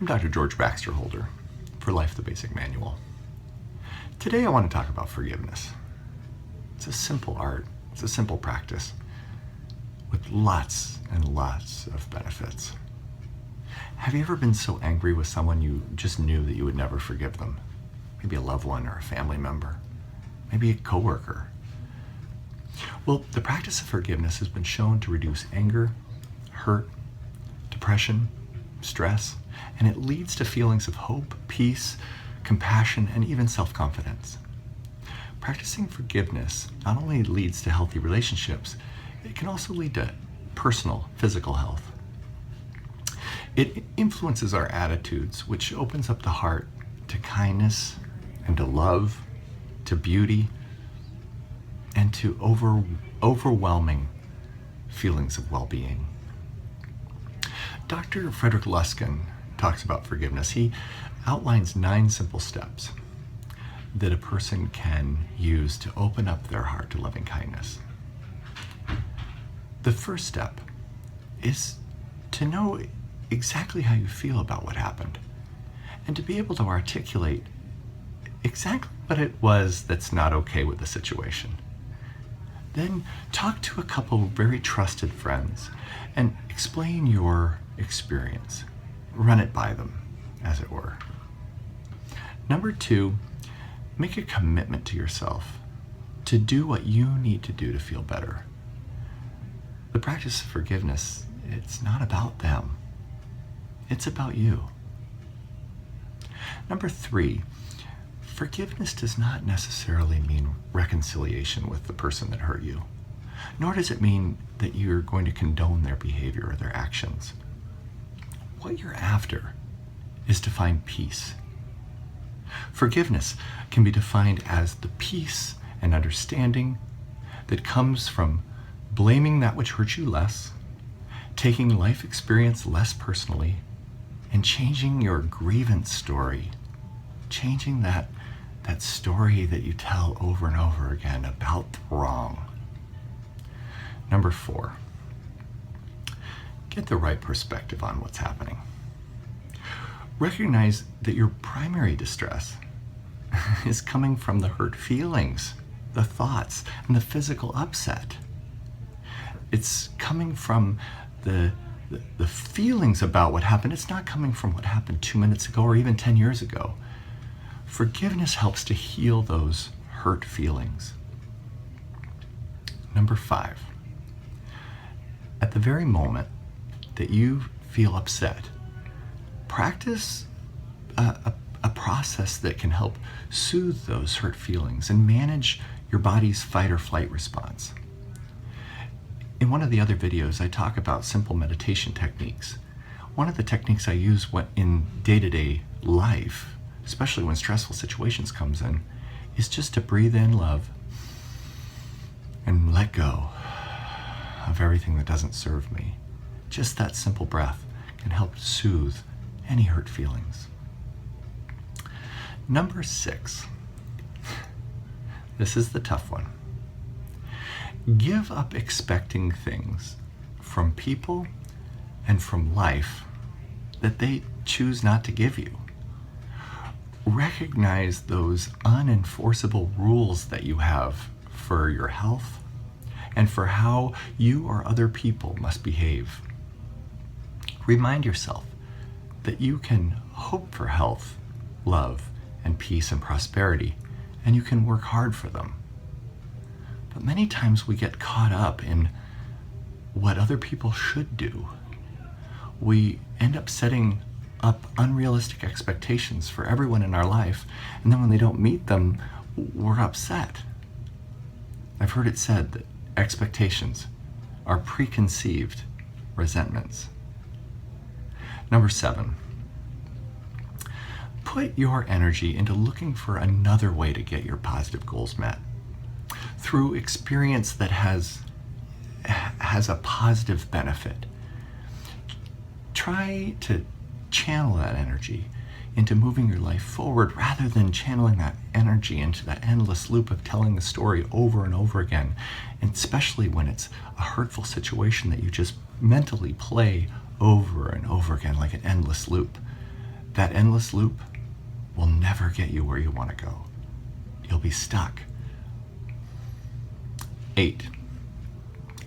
I'm Dr. George Baxter-Holder for Life the Basic Manual. Today I want to talk about forgiveness. It's a simple art, it's a simple practice with lots and lots of benefits. Have you ever been so angry with someone you just knew that you would never forgive them? Maybe a loved one or a family member, maybe a coworker. Well, the practice of forgiveness has been shown to reduce anger, hurt, depression, stress, and it leads to feelings of hope, peace, compassion, and even self-confidence. Practicing forgiveness not only leads to healthy relationships, it can also lead to personal, physical health. It influences our attitudes, which opens up the heart to kindness and to love, to beauty, and to overwhelming feelings of well-being. Dr. Frederick Luskin talks about forgiveness. He outlines 9 simple steps that a person can use to open up their heart to loving kindness. The first step is to know exactly how you feel about what happened and to be able to articulate exactly what it was that's not okay with the situation. Then talk to a couple of very trusted friends and explain your experience. Run it by them, as it were. Number 2, make a commitment to yourself to do what you need to do to feel better. The practice of forgiveness, it's not about them. It's about you. Number 3, forgiveness does not necessarily mean reconciliation with the person that hurt you, nor does it mean that you're going to condone their behavior or their actions. What you're after is to find peace. Forgiveness can be defined as the peace and understanding that comes from blaming that which hurt you less, taking life experience less personally, and changing your grievance story, changing that story that you tell over and over again about the wrong. Number 4, get the right perspective on what's happening. Recognize that your primary distress is coming from the hurt feelings, the thoughts, and the physical upset. It's coming from the feelings about what happened. It's not coming from what happened 2 minutes ago or even 10 years ago. Forgiveness helps to heal those hurt feelings. Number 5, at the very moment that you feel upset, practice a process that can help soothe those hurt feelings and manage your body's fight or flight response. In one of the other videos, I talk about simple meditation techniques. One of the techniques I use in day-to-day life, especially when stressful situations comes in, is just to breathe in love and let go of everything that doesn't serve me. Just that simple breath can help soothe any hurt feelings. Number 6, this is the tough one. Give up expecting things from people and from life that they choose not to give you. Recognize those unenforceable rules that you have for your health and for how you or other people must behave. Remind yourself that you can hope for health, love, and peace and prosperity, and you can work hard for them. But many times we get caught up in what other people should do. We end up setting up unrealistic expectations for everyone in our life, and then when they don't meet them, we're upset. I've heard it said that expectations are preconceived resentments. Number 7, put your energy into looking for another way to get your positive goals met through experience that has a positive benefit. Try to channel that energy into moving your life forward rather than channeling that energy into that endless loop of telling the story over and over again, and especially when it's a hurtful situation that you just mentally play over and over again like an endless loop. that endless loop will never get you where you want to go. You'll be stuck. 8,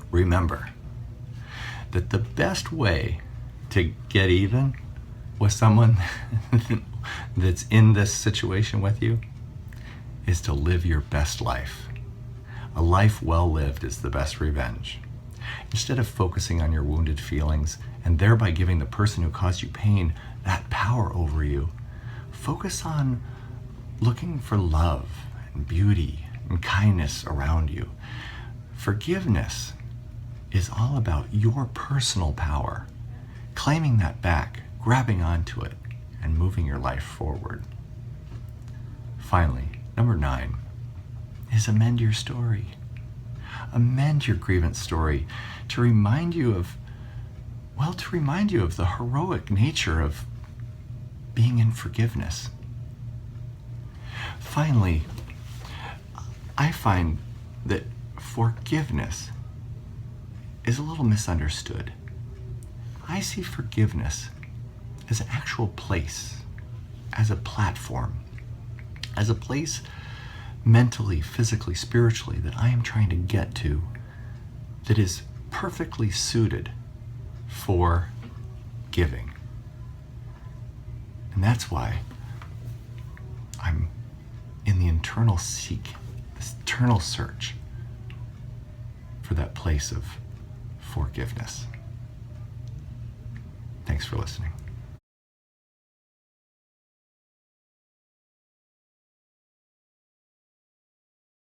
remember that the best way to get even with someone that's in this situation with you is to live your best life. A life well lived is the best revenge. Instead of focusing on your wounded feelings and thereby giving the person who caused you pain that power over you, focus on looking for love and beauty and kindness around you. Forgiveness is all about your personal power, claiming that back, grabbing onto it, and moving your life forward. Finally, number 9 is amend your story. Amend your grievance story to remind you of the heroic nature of being in forgiveness. Finally, I find that forgiveness is a little misunderstood. I see forgiveness as an actual place, as a platform, as a place mentally, physically, spiritually that I am trying to get to that is perfectly suited for giving. And that's why I'm in the internal this eternal search for that place of forgiveness. Thanks for listening.